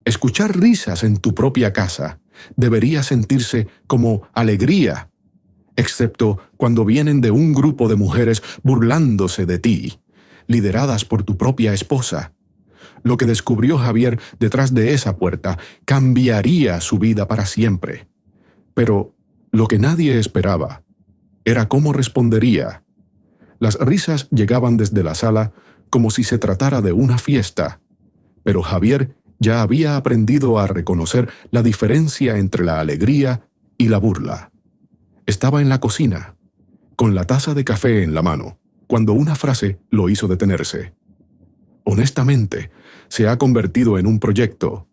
Escuchar risas en tu propia casa debería sentirse como alegría, excepto cuando vienen de un grupo de mujeres burlándose de ti, lideradas por tu propia esposa. Lo que descubrió Javier detrás de esa puerta cambiaría su vida para siempre. Pero lo que nadie esperaba era cómo respondería. Las risas llegaban desde la sala como si se tratara de una fiesta, pero Javier ya había aprendido a reconocer la diferencia entre la alegría y la burla. Estaba en la cocina, con la taza de café en la mano, cuando una frase lo hizo detenerse. Honestamente, se ha convertido en un proyecto,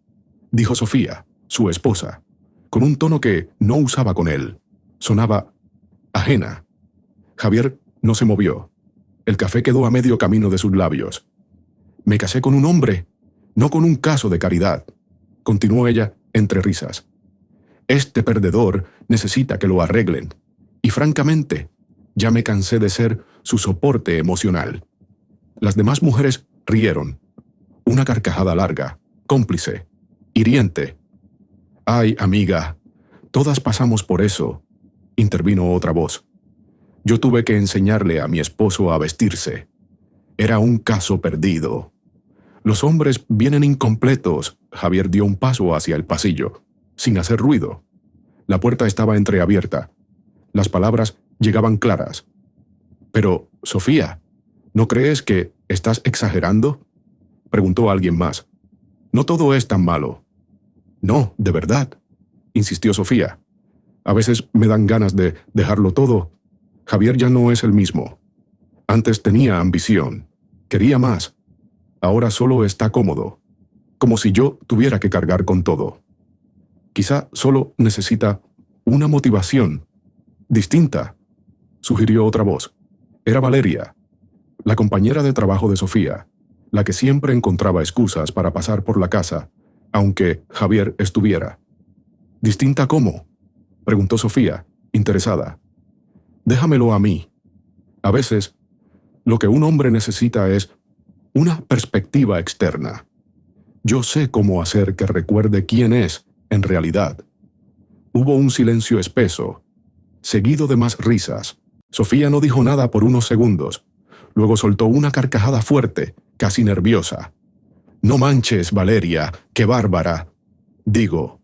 dijo Sofía, su esposa, con un tono que no usaba con él. Sonaba ajena. Javier no se movió. El café quedó a medio camino de sus labios. Me casé con un hombre, no con un caso de caridad, continuó ella entre risas. Este perdedor necesita que lo arreglen, y francamente, ya me cansé de ser su soporte emocional. Las demás mujeres rieron. Una carcajada larga, cómplice, hiriente. Ay, amiga, todas pasamos por eso, intervino otra voz. Yo tuve que enseñarle a mi esposo a vestirse. Era un caso perdido. Los hombres vienen incompletos. Javier dio un paso hacia el pasillo, sin hacer ruido. La puerta estaba entreabierta. Las palabras llegaban claras. Pero, Sofía, ¿no crees que estás exagerando?, preguntó alguien más. No todo es tan malo. No, de verdad, insistió Sofía. A veces me dan ganas de dejarlo todo. Javier ya no es el mismo. Antes tenía ambición, quería más. Ahora solo está cómodo, como si yo tuviera que cargar con todo. Quizá solo necesita una motivación distinta, sugirió otra voz. Era Valeria, la compañera de trabajo de Sofía, la que siempre encontraba excusas para pasar por la casa, aunque Javier estuviera. ¿Distinta cómo?, preguntó Sofía, interesada. Déjamelo a mí. A veces, lo que un hombre necesita es una perspectiva externa. Yo sé cómo hacer que recuerde quién es, en realidad. Hubo un silencio espeso, seguido de más risas. Sofía no dijo nada por unos segundos. Luego soltó una carcajada fuerte, casi nerviosa. No manches, Valeria, qué bárbara. Digo,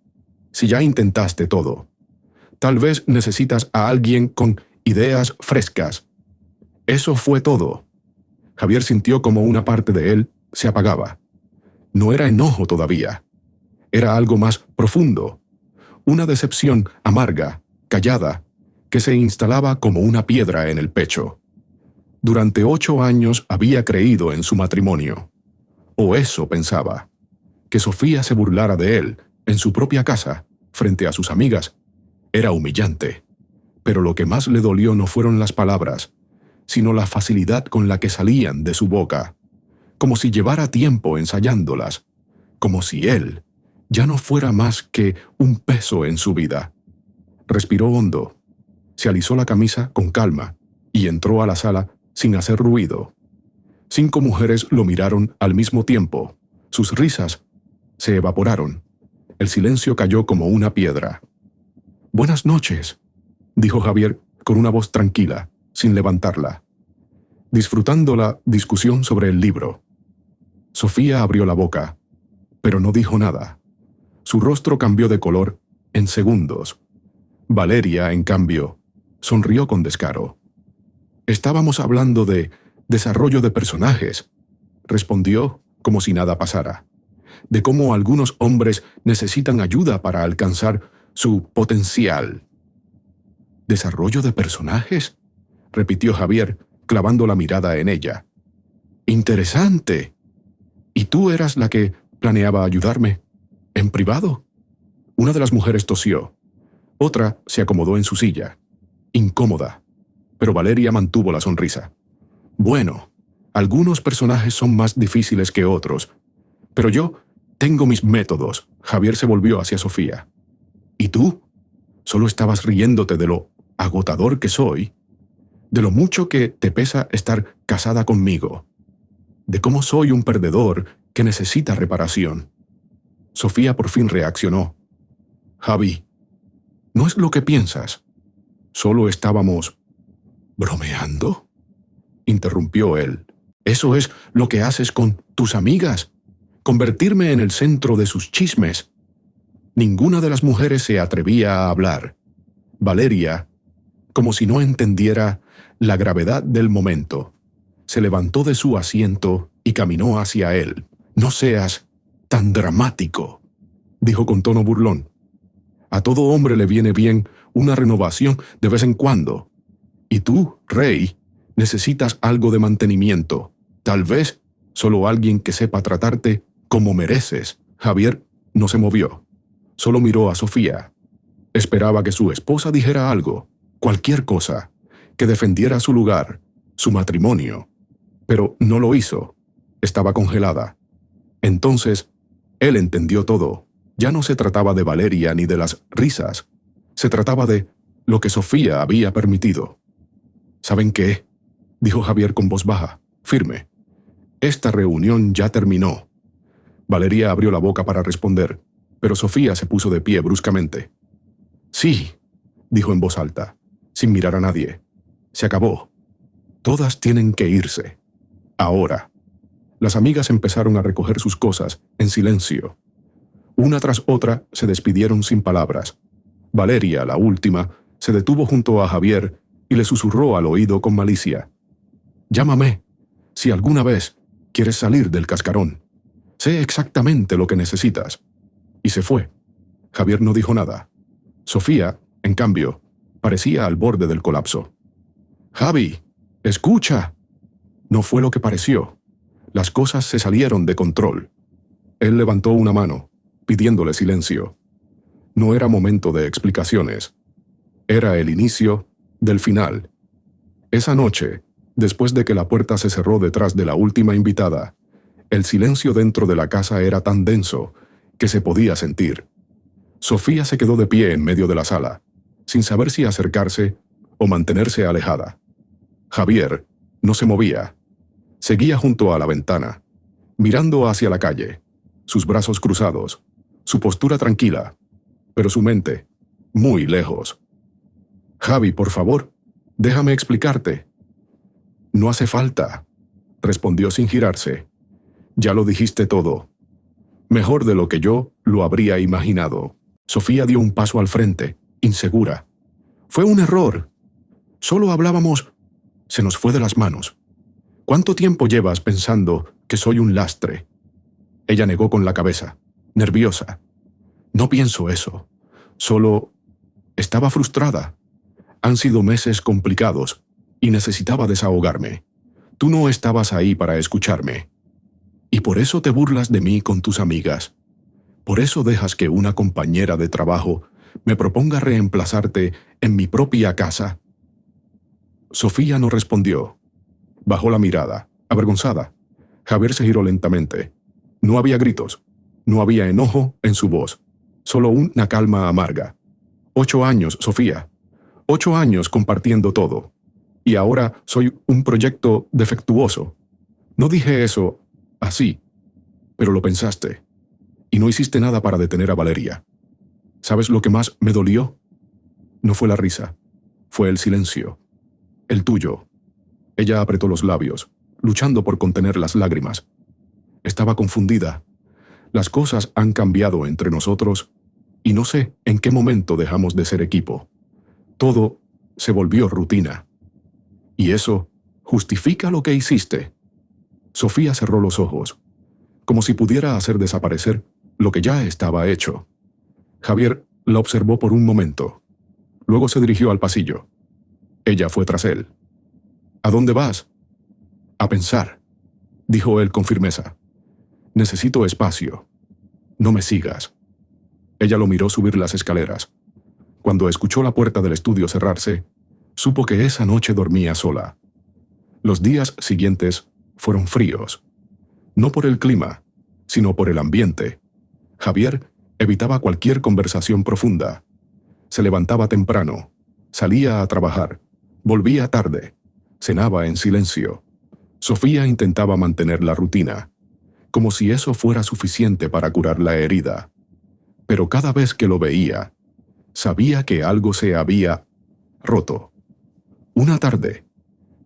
si ya intentaste todo, tal vez necesitas a alguien con ideas frescas. Eso fue todo. Javier sintió como una parte de él se apagaba. No era enojo todavía. Era algo más profundo. Una decepción amarga, callada, que se instalaba como una piedra en el pecho. Durante 8 años había creído en su matrimonio. O eso pensaba. Que Sofía se burlara de él, en su propia casa, frente a sus amigas, era humillante. Pero lo que más le dolió no fueron las palabras, sino la facilidad con la que salían de su boca, como si llevara tiempo ensayándolas, como si él ya no fuera más que un peso en su vida. Respiró hondo, se alisó la camisa con calma y entró a la sala sin hacer ruido. 5 mujeres lo miraron al mismo tiempo. Sus risas se evaporaron. El silencio cayó como una piedra. «Buenas noches», dijo Javier con una voz tranquila, sin levantarla, disfrutando la discusión sobre el libro. Sofía abrió la boca, pero no dijo nada. Su rostro cambió de color en segundos. Valeria, en cambio, sonrió con descaro. «Estábamos hablando de desarrollo de personajes», respondió como si nada pasara. «De cómo algunos hombres necesitan ayuda para alcanzar su potencial». «¿Desarrollo de personajes?», repitió Javier, clavando la mirada en ella. «Interesante. ¿Y tú eras la que planeaba ayudarme? ¿En privado?» Una de las mujeres tosió. Otra se acomodó en su silla, incómoda, pero Valeria mantuvo la sonrisa. «Bueno, algunos personajes son más difíciles que otros, pero yo tengo mis métodos». Javier se volvió hacia Sofía. «¿Y tú? Solo estabas riéndote de lo agotador que soy, de lo mucho que te pesa estar casada conmigo, de cómo soy un perdedor que necesita reparación». Sofía por fin reaccionó. Javi, no es lo que piensas. Solo estábamos bromeando, interrumpió él. Eso es lo que haces con tus amigas, convertirme en el centro de sus chismes. Ninguna de las mujeres se atrevía a hablar. Valeria, como si no entendiera la gravedad del momento, se levantó de su asiento y caminó hacia él. No seas tan dramático, dijo con tono burlón. A todo hombre le viene bien una renovación de vez en cuando. Y tú, Rey, necesitas algo de mantenimiento. Tal vez solo alguien que sepa tratarte como mereces. Javier no se movió. Solo miró a Sofía. Esperaba que su esposa dijera algo, cualquier cosa, que defendiera su lugar, su matrimonio. Pero no lo hizo. Estaba congelada. Entonces, él entendió todo. Ya no se trataba de Valeria ni de las risas. Se trataba de lo que Sofía había permitido. ¿Saben qué?, dijo Javier con voz baja, firme. Esta reunión ya terminó. Valeria abrió la boca para responder, pero Sofía se puso de pie bruscamente. Sí, dijo en voz alta, sin mirar a nadie. Se acabó. Todas tienen que irse. Ahora. Las amigas empezaron a recoger sus cosas en silencio. Una tras otra se despidieron sin palabras. Valeria, la última, se detuvo junto a Javier y le susurró al oído con malicia. Llámame, si alguna vez quieres salir del cascarón. Sé exactamente lo que necesitas. Y se fue. Javier no dijo nada. Sofía, en cambio, parecía al borde del colapso. Javi, escucha. No fue lo que pareció. Las cosas se salieron de control. Él levantó una mano, pidiéndole silencio. No era momento de explicaciones. Era el inicio del final. Esa noche, después de que la puerta se cerró detrás de la última invitada, el silencio dentro de la casa era tan denso que se podía sentir. Sofía se quedó de pie en medio de la sala, sin saber si acercarse o mantenerse alejada. Javier no se movía. Seguía junto a la ventana, mirando hacia la calle, sus brazos cruzados, su postura tranquila, pero su mente muy lejos. Javi, por favor, déjame explicarte. No hace falta, respondió sin girarse. Ya lo dijiste todo. Mejor de lo que yo lo habría imaginado. Sofía dio un paso al frente, insegura. Fue un error. Solo hablábamos. Se nos fue de las manos. ¿Cuánto tiempo llevas pensando que soy un lastre? Ella negó con la cabeza, nerviosa. No pienso eso. Solo estaba frustrada. Han sido meses complicados y necesitaba desahogarme. Tú no estabas ahí para escucharme. Y por eso te burlas de mí con tus amigas. Por eso dejas que una compañera de trabajo me proponga reemplazarte en mi propia casa. Sofía no respondió. Bajó la mirada, avergonzada. Javier se giró lentamente. No había gritos, no había enojo en su voz, solo una calma amarga. 8 años, Sofía. 8 años compartiendo todo. Y ahora soy un proyecto defectuoso. No dije eso así, pero lo pensaste. Y no hiciste nada para detener a Valeria. ¿Sabes lo que más me dolió? No fue la risa, fue el silencio. El tuyo. Ella apretó los labios, luchando por contener las lágrimas. Estaba confundida. Las cosas han cambiado entre nosotros y no sé en qué momento dejamos de ser equipo. Todo se volvió rutina. Y eso justifica lo que hiciste. Sofía cerró los ojos, como si pudiera hacer desaparecer lo que ya estaba hecho. Javier la observó por un momento. Luego se dirigió al pasillo. Ella fue tras él. ¿A dónde vas? A pensar, dijo él con firmeza. Necesito espacio. No me sigas. Ella lo miró subir las escaleras. Cuando escuchó la puerta del estudio cerrarse, supo que esa noche dormía sola. Los días siguientes fueron fríos. No por el clima, sino por el ambiente. Javier evitaba cualquier conversación profunda. Se levantaba temprano, salía a trabajar, volvía tarde, cenaba en silencio. Sofía intentaba mantener la rutina. como si eso fuera suficiente para curar la herida. Pero cada vez que lo veía, sabía que algo se había roto. Una tarde,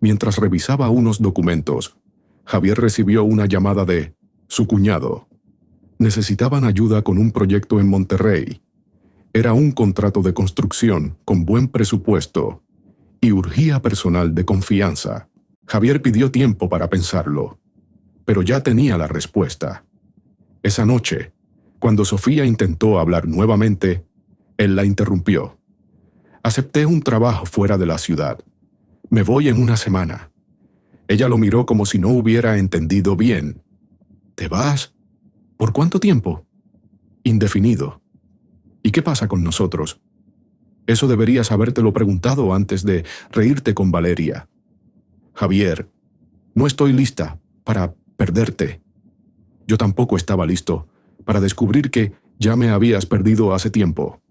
mientras revisaba unos documentos, Javier recibió una llamada de su cuñado. Necesitaban ayuda con un proyecto en Monterrey. Era un contrato de construcción con buen presupuesto y urgía personal de confianza. Javier pidió tiempo para pensarlo, pero ya tenía la respuesta. Esa noche, cuando Sofía intentó hablar nuevamente, él la interrumpió. Acepté un trabajo fuera de la ciudad. Me voy en una semana. Ella lo miró como si no hubiera entendido bien. ¿Te vas? ¿Por cuánto tiempo? Indefinido. ¿Y qué pasa con nosotros? Eso deberías habértelo preguntado antes de reírte con Valeria. Javier, no estoy lista para perderte. Yo tampoco estaba listo para descubrir que ya me habías perdido hace tiempo.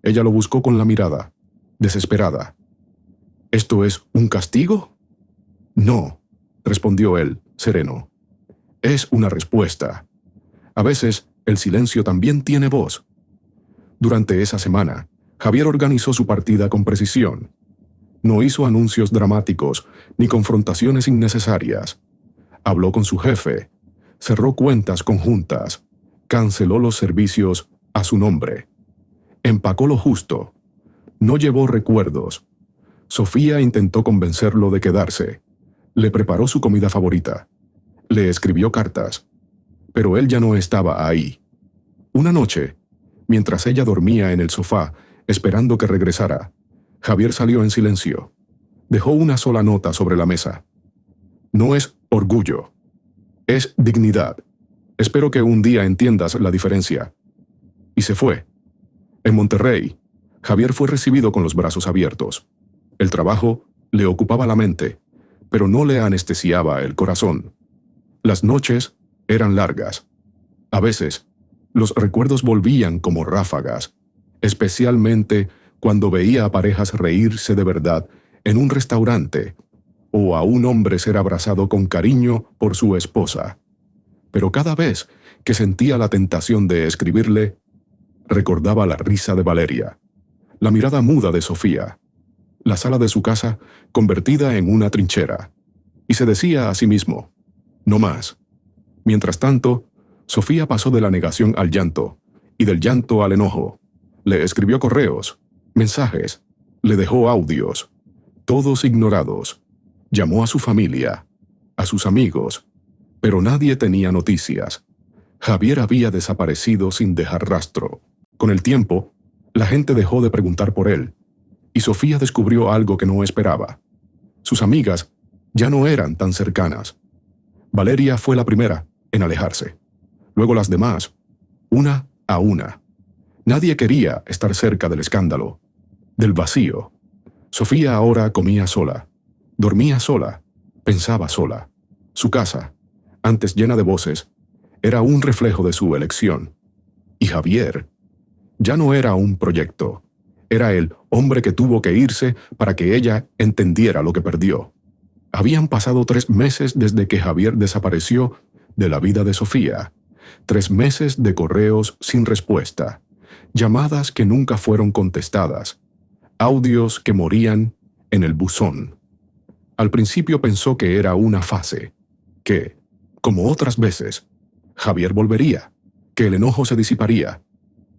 Ella lo buscó con la mirada, desesperada. ¿Esto es un castigo? No, respondió él, sereno. Es una respuesta. A veces, el silencio también tiene voz. Durante esa semana, Javier organizó su partida con precisión. No hizo anuncios dramáticos ni confrontaciones innecesarias. Habló con su jefe, cerró cuentas conjuntas, canceló los servicios a su nombre. Empacó lo justo. No llevó recuerdos. Sofía intentó convencerlo de quedarse. Le preparó su comida favorita. Le escribió cartas. Pero él ya no estaba ahí. Una noche, mientras ella dormía en el sofá, esperando que regresara, Javier salió en silencio. Dejó una sola nota sobre la mesa. No es orgullo. Es dignidad. Espero que un día entiendas la diferencia. Y se fue. En Monterrey, Javier fue recibido con los brazos abiertos. El trabajo le ocupaba la mente, pero no le anestesiaba el corazón. Las noches eran largas. A veces, los recuerdos volvían como ráfagas, especialmente cuando veía a parejas reírse de verdad en un restaurante o a un hombre ser abrazado con cariño por su esposa. Pero cada vez que sentía la tentación de escribirle, recordaba la risa de Valeria, la mirada muda de Sofía, la sala de su casa convertida en una trinchera, y se decía a sí mismo, no más. Mientras tanto, Sofía pasó de la negación al llanto, y del llanto al enojo. Le escribió correos, mensajes, le dejó audios, todos ignorados. Llamó a su familia, a sus amigos, pero nadie tenía noticias. Javier había desaparecido sin dejar rastro. Con el tiempo, la gente dejó de preguntar por él, y Sofía descubrió algo que no esperaba. Sus amigas ya no eran tan cercanas. Valeria fue la primera en alejarse. Luego las demás, una a una. Nadie quería estar cerca del escándalo, del vacío. Sofía ahora comía sola, dormía sola, pensaba sola. Su casa, antes llena de voces, era un reflejo de su elección. Y Javier ya no era un proyecto. Era el hombre que tuvo que irse para que ella entendiera lo que perdió. Habían pasado 3 meses desde que Javier desapareció de la vida de Sofía. 3 meses de correos sin respuesta, llamadas que nunca fueron contestadas, audios que morían en el buzón. Al principio pensó que era una fase, que, como otras veces, Javier volvería, que el enojo se disiparía,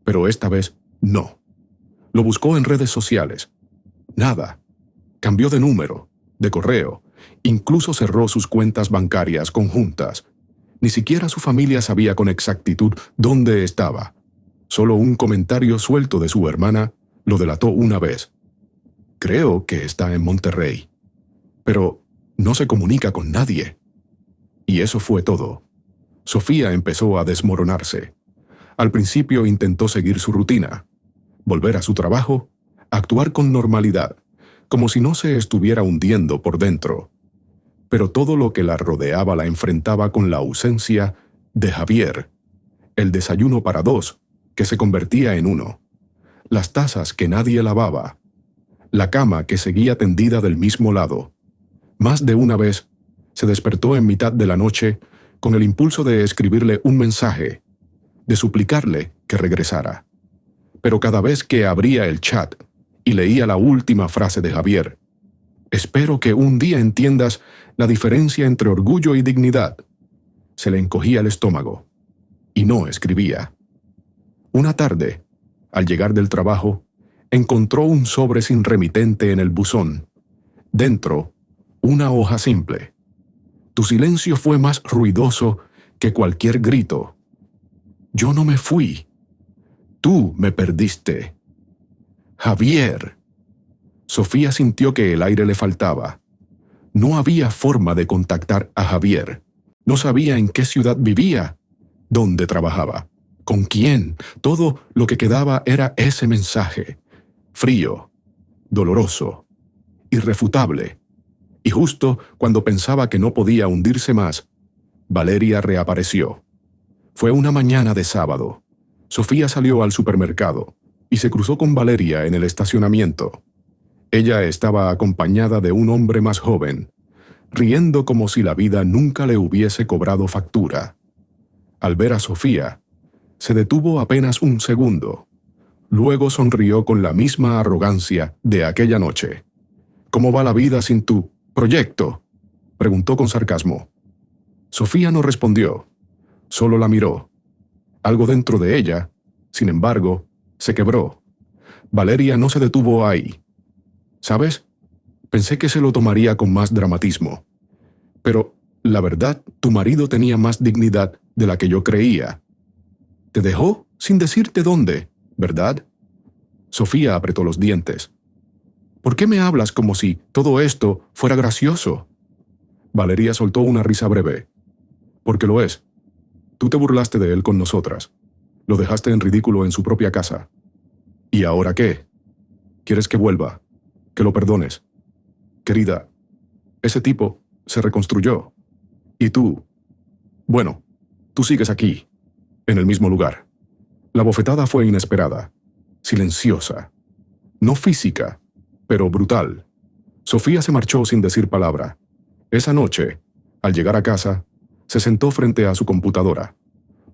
pero esta vez no. Lo buscó en redes sociales. Nada. Cambió de número, de correo, incluso cerró sus cuentas bancarias conjuntas. Ni siquiera su familia sabía con exactitud dónde estaba. Solo un comentario suelto de su hermana lo delató una vez. Creo que está en Monterrey, pero no se comunica con nadie. Y eso fue todo. Sofía empezó a desmoronarse. Al principio intentó seguir su rutina, volver a su trabajo, actuar con normalidad, como si no se estuviera hundiendo por dentro. Pero todo lo que la rodeaba la enfrentaba con la ausencia de Javier, el desayuno para 2, que se convertía en 1, las tazas que nadie lavaba, la cama que seguía tendida del mismo lado. Más de una vez se despertó en mitad de la noche con el impulso de escribirle un mensaje, de suplicarle que regresara. Pero cada vez que abría el chat y leía la última frase de Javier, «Espero que un día entiendas la diferencia entre orgullo y dignidad», se le encogía el estómago y no escribía. Una tarde, al llegar del trabajo, encontró un sobre sin remitente en el buzón. Dentro, una hoja simple. Tu silencio fue más ruidoso que cualquier grito. Yo no me fui. Tú me perdiste. Javier. Sofía sintió que el aire le faltaba. No había forma de contactar a Javier. No sabía en qué ciudad vivía, dónde trabajaba, con quién. Todo lo que quedaba era ese mensaje. Frío, doloroso, irrefutable. Y justo cuando pensaba que no podía hundirse más, Valeria reapareció. Fue una mañana de sábado. Sofía salió al supermercado y se cruzó con Valeria en el estacionamiento. Ella estaba acompañada de un hombre más joven, riendo como si la vida nunca le hubiese cobrado factura. Al ver a Sofía, se detuvo apenas un segundo. Luego sonrió con la misma arrogancia de aquella noche. «¿Cómo va la vida sin tu proyecto?», preguntó con sarcasmo. Sofía no respondió, solo la miró. Algo dentro de ella, sin embargo, se quebró. Valeria no se detuvo ahí. «¿Sabes? Pensé que se lo tomaría con más dramatismo. Pero, la verdad, tu marido tenía más dignidad de la que yo creía. Te dejó sin decirte dónde, ¿verdad?». Sofía apretó los dientes. «¿Por qué me hablas como si todo esto fuera gracioso?». Valeria soltó una risa breve. «Porque lo es. Tú te burlaste de él con nosotras. Lo dejaste en ridículo en su propia casa. ¿Y ahora qué? ¿Quieres que vuelva? ¿Que lo perdones? Querida, ese tipo se reconstruyó. Y tú, bueno, tú sigues aquí, en el mismo lugar». La bofetada fue inesperada, silenciosa, no física, pero brutal. Sofía se marchó sin decir palabra. Esa noche, al llegar a casa, se sentó frente a su computadora.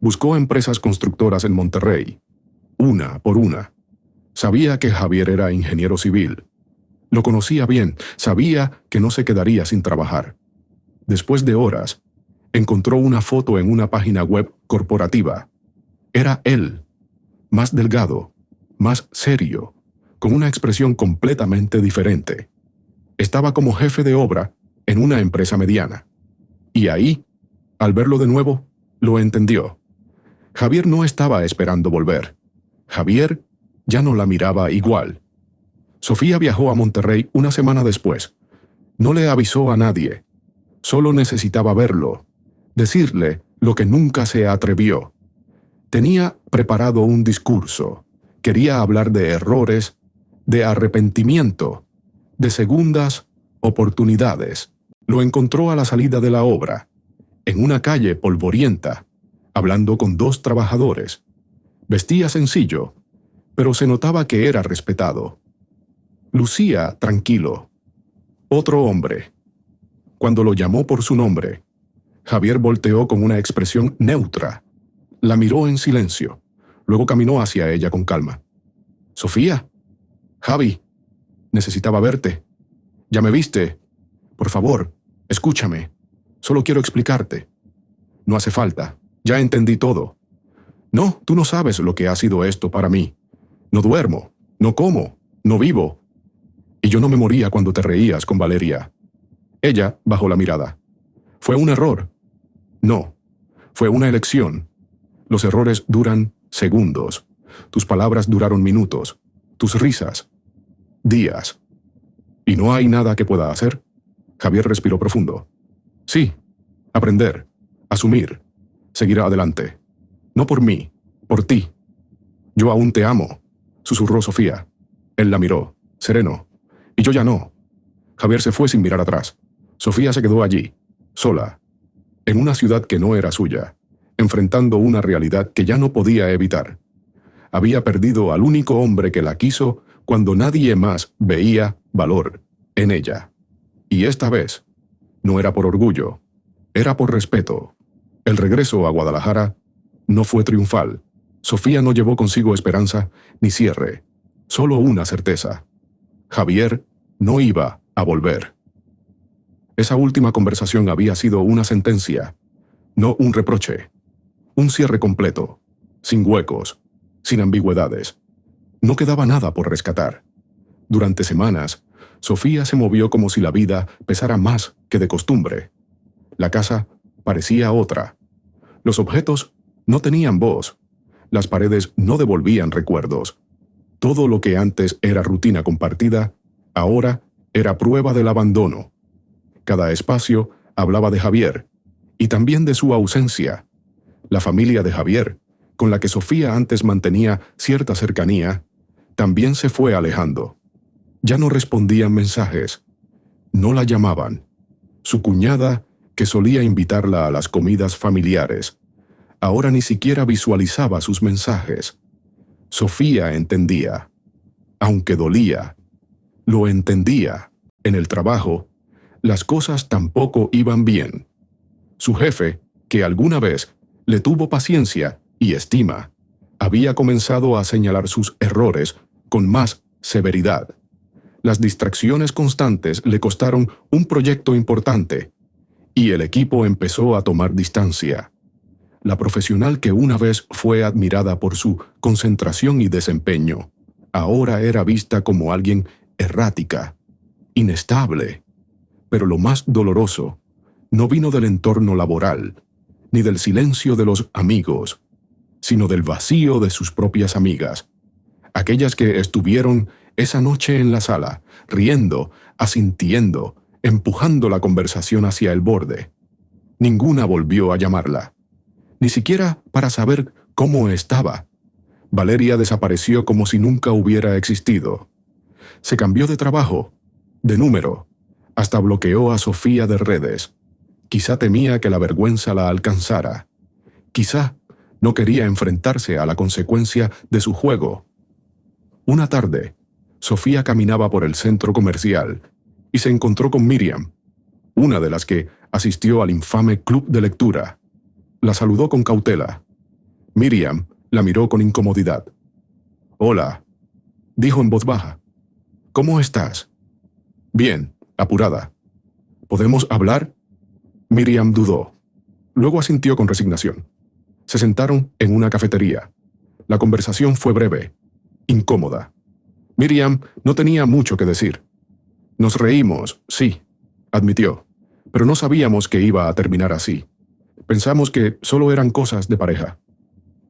Buscó empresas constructoras en Monterrey, una por una. Sabía que Javier era ingeniero civil. Lo conocía bien, sabía que no se quedaría sin trabajar. Después de horas, encontró una foto en una página web corporativa. Era él, más delgado, más serio, con una expresión completamente diferente. Estaba como jefe de obra en una empresa mediana. Y ahí, al verlo de nuevo, lo entendió. Javier no estaba esperando volver. Javier ya no la miraba igual. Sofía viajó a Monterrey una semana después. No le avisó a nadie. Solo necesitaba verlo, decirle lo que nunca se atrevió. Tenía preparado un discurso. Quería hablar de errores, de arrepentimiento, de segundas oportunidades. Lo encontró a la salida de la obra, en una calle polvorienta, hablando con dos trabajadores. Vestía sencillo, pero se notaba que era respetado. Lucía tranquilo. Otro hombre. Cuando lo llamó por su nombre, Javier volteó con una expresión neutra. La miró en silencio. Luego caminó hacia ella con calma. «Sofía, Javi, necesitaba verte. ¿Ya me viste? Por favor, escúchame. Solo quiero explicarte». «No hace falta. Ya entendí todo». «No, tú no sabes lo que ha sido esto para mí. No duermo, no como, no vivo. Y yo no me moría cuando te reías con Valeria». Ella bajó la mirada. «¿Fue un error?». «No, fue una elección. Los errores duran segundos. Tus palabras duraron minutos. Tus risas, días. ¿Y no hay nada que pueda hacer?». Javier respiró profundo. «Sí, aprender, asumir, seguir adelante. No por mí, por ti». «Yo aún te amo», susurró Sofía. Él la miró, sereno. «Y yo ya no». Javier se fue sin mirar atrás. Sofía se quedó allí, sola, en una ciudad que no era suya, enfrentando una realidad que ya no podía evitar. Había perdido al único hombre que la quiso cuando nadie más veía valor en ella. Y esta vez, no era por orgullo, era por respeto. El regreso a Guadalajara no fue triunfal. Sofía no llevó consigo esperanza ni cierre, solo una certeza: Javier no iba a volver. Esa última conversación había sido una sentencia, no un reproche. Un cierre completo, sin huecos, sin ambigüedades. No quedaba nada por rescatar. Durante semanas, Sofía se movió como si la vida pesara más que de costumbre. La casa parecía otra. Los objetos no tenían voz. Las paredes no devolvían recuerdos. Todo lo que antes era rutina compartida, ahora era prueba del abandono. Cada espacio hablaba de Javier, y también de su ausencia. La familia de Javier, con la que Sofía antes mantenía cierta cercanía, también se fue alejando. Ya no respondían mensajes, no la llamaban. Su cuñada, que solía invitarla a las comidas familiares, ahora ni siquiera visualizaba sus mensajes. Sofía entendía, aunque dolía, lo entendía. En el trabajo, las cosas tampoco iban bien. Su jefe, que alguna vez le tuvo paciencia y estima, había comenzado a señalar sus errores con más severidad. Las distracciones constantes le costaron un proyecto importante, y el equipo empezó a tomar distancia. La profesional que una vez fue admirada por su concentración y desempeño, ahora era vista como alguien errática, inestable. Pero lo más doloroso no vino del entorno laboral, ni del silencio de los amigos, sino del vacío de sus propias amigas, aquellas que estuvieron esa noche en la sala, riendo, asintiendo, empujando la conversación hacia el borde. Ninguna volvió a llamarla, ni siquiera para saber cómo estaba. Valeria desapareció como si nunca hubiera existido. Se cambió de trabajo, de número, hasta bloqueó a Sofía de redes. Quizá temía que la vergüenza la alcanzara. Quizá no quería enfrentarse a la consecuencia de su juego. Una tarde, Sofía caminaba por el centro comercial y se encontró con Miriam, una de las que asistió al infame club de lectura. La saludó con cautela. Miriam la miró con incomodidad. «Hola», dijo en voz baja. «¿Cómo estás?» «Bien», apurada. «¿Podemos hablar?» Miriam dudó. Luego asintió con resignación. Se sentaron en una cafetería. La conversación fue breve, incómoda. Miriam no tenía mucho que decir. «Nos reímos, sí», admitió, «pero no sabíamos que iba a terminar así. Pensamos que solo eran cosas de pareja.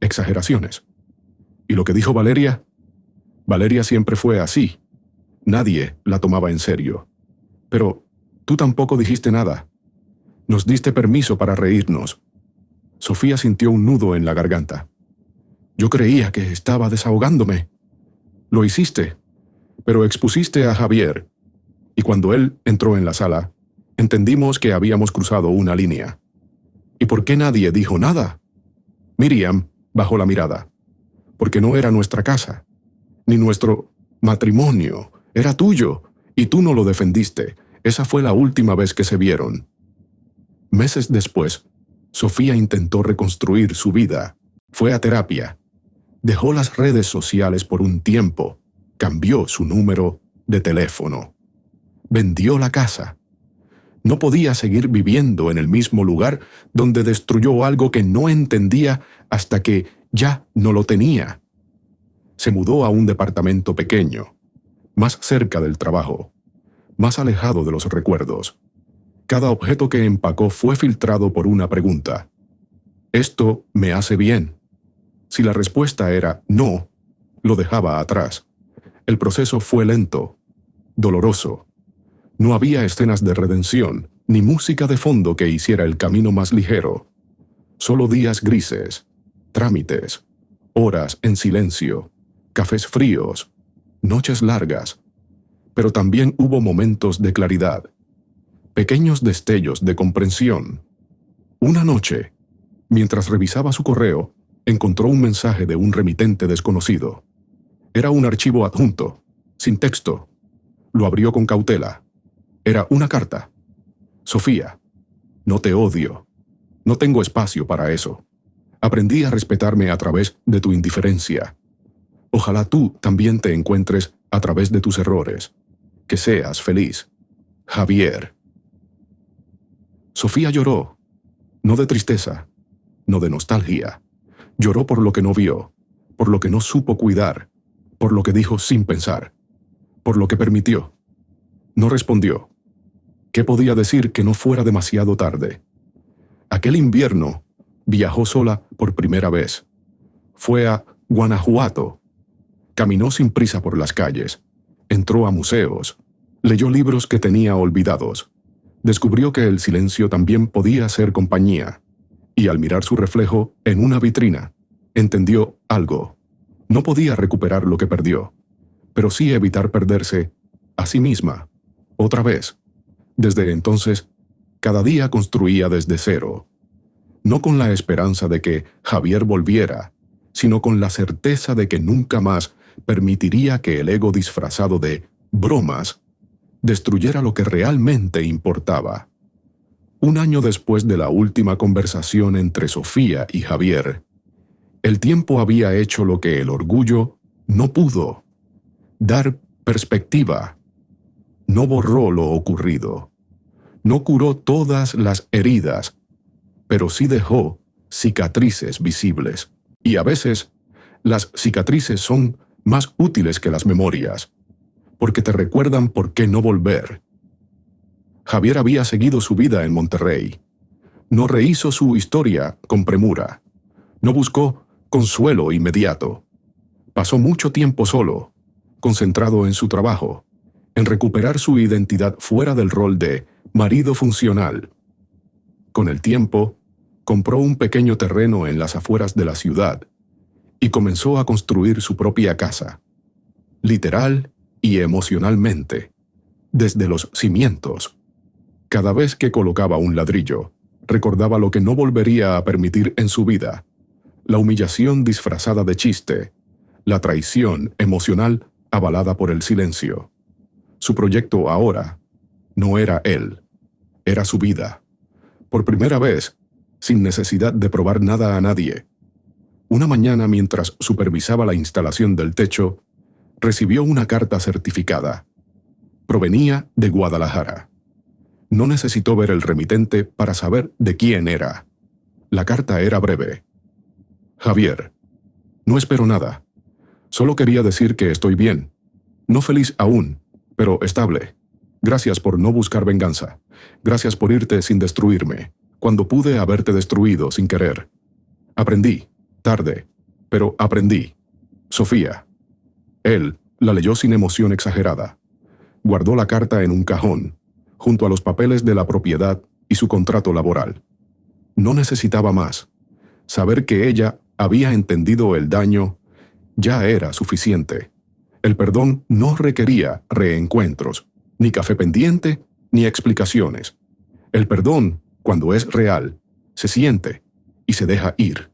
Exageraciones. ¿Y lo que dijo Valeria? Valeria siempre fue así. Nadie la tomaba en serio. Pero tú tampoco dijiste nada. Nos diste permiso para reírnos». Sofía sintió un nudo en la garganta. «Yo creía que estaba desahogándome». «Lo hiciste, pero expusiste a Javier, y cuando él entró en la sala, entendimos que habíamos cruzado una línea». «¿Y por qué nadie dijo nada?» Miriam bajó la mirada. «Porque no era nuestra casa, ni nuestro matrimonio. Era tuyo, y tú no lo defendiste. Esa fue la última vez que se vieron». Meses después, Sofía intentó reconstruir su vida. Fue a terapia. Dejó las redes sociales por un tiempo. Cambió su número de teléfono. Vendió la casa. No podía seguir viviendo en el mismo lugar donde destruyó algo que no entendía hasta que ya no lo tenía. Se mudó a un departamento pequeño, más cerca del trabajo, más alejado de los recuerdos. Cada objeto que empacó fue filtrado por una pregunta. ¿Esto me hace bien? Si la respuesta era no, lo dejaba atrás. El proceso fue lento, doloroso. No había escenas de redención, ni música de fondo que hiciera el camino más ligero. Solo días grises, trámites, horas en silencio, cafés fríos, noches largas. Pero también hubo momentos de claridad, pequeños destellos de comprensión. Una noche, mientras revisaba su correo, encontró un mensaje de un remitente desconocido. Era un archivo adjunto, sin texto. Lo abrió con cautela. Era una carta. «Sofía, no te odio. No tengo espacio para eso. Aprendí a respetarme a través de tu indiferencia. Ojalá tú también te encuentres a través de tus errores. Que seas feliz. Javier. Sofía lloró, no de tristeza, no de nostalgia. Lloró por lo que no vio, por lo que no supo cuidar, por lo que dijo sin pensar, por lo que permitió. No respondió. ¿Qué podía decir que no fuera demasiado tarde? Aquel invierno viajó sola por primera vez. Fue a Guanajuato. Caminó sin prisa por las calles. Entró a museos. Leyó libros que tenía olvidados. Descubrió que el silencio también podía ser compañía. Y al mirar su reflejo en una vitrina, entendió algo. No podía recuperar lo que perdió, pero sí evitar perderse a sí misma. Otra vez. Desde entonces, cada día construía desde cero. No con la esperanza de que Javier volviera, sino con la certeza de que nunca más permitiría que el ego disfrazado de bromas destruyera lo que realmente importaba. Un año después de la última conversación entre Sofía y Javier, el tiempo había hecho lo que el orgullo no pudo: dar perspectiva. No borró lo ocurrido. No curó todas las heridas, pero sí dejó cicatrices visibles. Y a veces, las cicatrices son más útiles que las memorias, porque te recuerdan por qué no volver. Javier había seguido su vida en Monterrey. No rehizo su historia con premura. No buscó consuelo inmediato. Pasó mucho tiempo solo, concentrado en su trabajo, en recuperar su identidad fuera del rol de marido funcional. Con el tiempo, compró un pequeño terreno en las afueras de la ciudad y comenzó a construir su propia casa, literal y emocionalmente, desde los cimientos. Cada vez que colocaba un ladrillo, recordaba lo que no volvería a permitir en su vida: la humillación disfrazada de chiste, la traición emocional avalada por el silencio. Su proyecto ahora no era él, era su vida. Por primera vez, sin necesidad de probar nada a nadie. Una mañana, mientras supervisaba la instalación del techo, recibió una carta certificada. Provenía de Guadalajara. No necesitó ver el remitente para saber de quién era. La carta era breve. Javier, no espero nada. Solo quería decir que estoy bien. No feliz aún, pero estable. Gracias por no buscar venganza. Gracias por irte sin destruirme, cuando pude haberte destruido sin querer. Aprendí, tarde, pero aprendí. Sofía. Él la leyó sin emoción exagerada. Guardó la carta en un cajón, junto a los papeles de la propiedad y su contrato laboral. No necesitaba más. Saber que ella había entendido el daño ya era suficiente. El perdón no requería reencuentros, ni café pendiente, ni explicaciones. El perdón, cuando es real, se siente y se deja ir.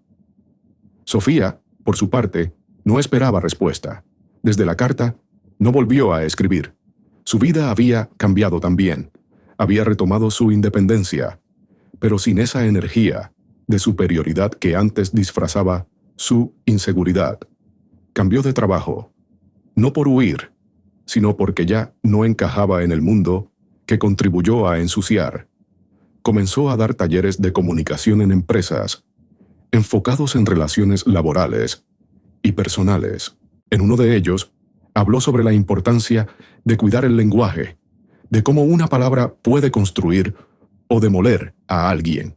Sofía, por su parte, no esperaba respuesta. Desde la carta, no volvió a escribir. Su vida había cambiado también. Había retomado su independencia, pero sin esa energía de superioridad que antes disfrazaba su inseguridad. Cambió de trabajo, no por huir, sino porque ya no encajaba en el mundo que contribuyó a ensuciar. Comenzó a dar talleres de comunicación en empresas, enfocados en relaciones laborales y personales. En uno de ellos, habló sobre la importancia de cuidar el lenguaje, de cómo una palabra puede construir o demoler a alguien.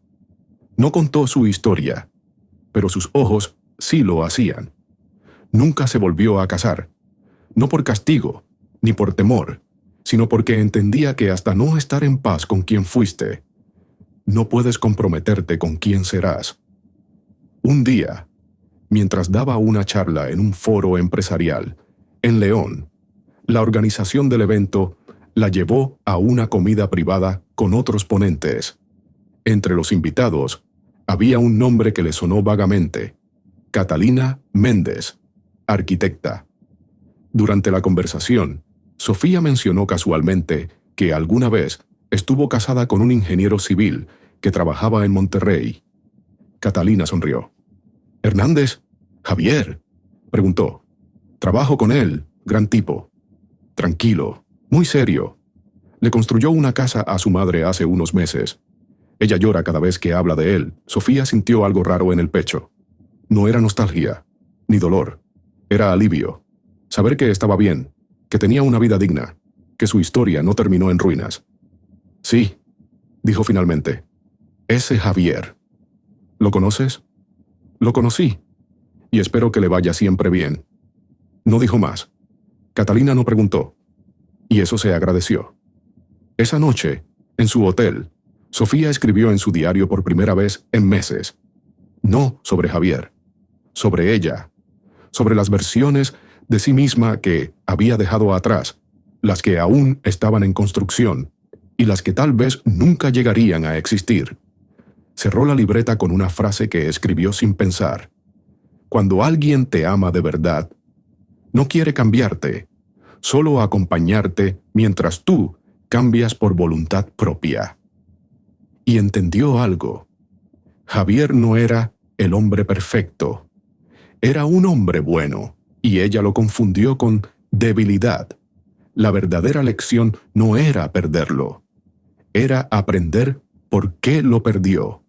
No contó su historia, pero sus ojos sí lo hacían. Nunca se volvió a casar, no por castigo, ni por temor, sino porque entendía que hasta no estar en paz con quien fuiste, no puedes comprometerte con quién serás. Un día, mientras daba una charla en un foro empresarial, en León, la organización del evento la llevó a una comida privada con otros ponentes. Entre los invitados, había un nombre que le sonó vagamente: Catalina Méndez, arquitecta. Durante la conversación, Sofía mencionó casualmente que alguna vez estuvo casada con un ingeniero civil que trabajaba en Monterrey. Catalina sonrió. «¿Hernández? ¿Javier?», preguntó. «Trabajo con él, gran tipo. Tranquilo, muy serio. Le construyó una casa a su madre hace unos meses. Ella llora cada vez que habla de él». Sofía sintió algo raro en el pecho. No era nostalgia, ni dolor. Era alivio. Saber que estaba bien, que tenía una vida digna, que su historia no terminó en ruinas. «Sí», dijo finalmente. «Ese Javier. ¿Lo conoces?». «Lo conocí, y espero que le vaya siempre bien». No dijo más. Catalina no preguntó, y eso se agradeció. Esa noche, en su hotel, Sofía escribió en su diario por primera vez en meses. No sobre Javier, sobre ella, sobre las versiones de sí misma que había dejado atrás, las que aún estaban en construcción y las que tal vez nunca llegarían a existir. Cerró la libreta con una frase que escribió sin pensar. Cuando alguien te ama de verdad, no quiere cambiarte, solo acompañarte mientras tú cambias por voluntad propia. Y entendió algo. Javier no era el hombre perfecto. Era un hombre bueno, y ella lo confundió con debilidad. La verdadera lección no era perderlo. Era aprender por qué lo perdió.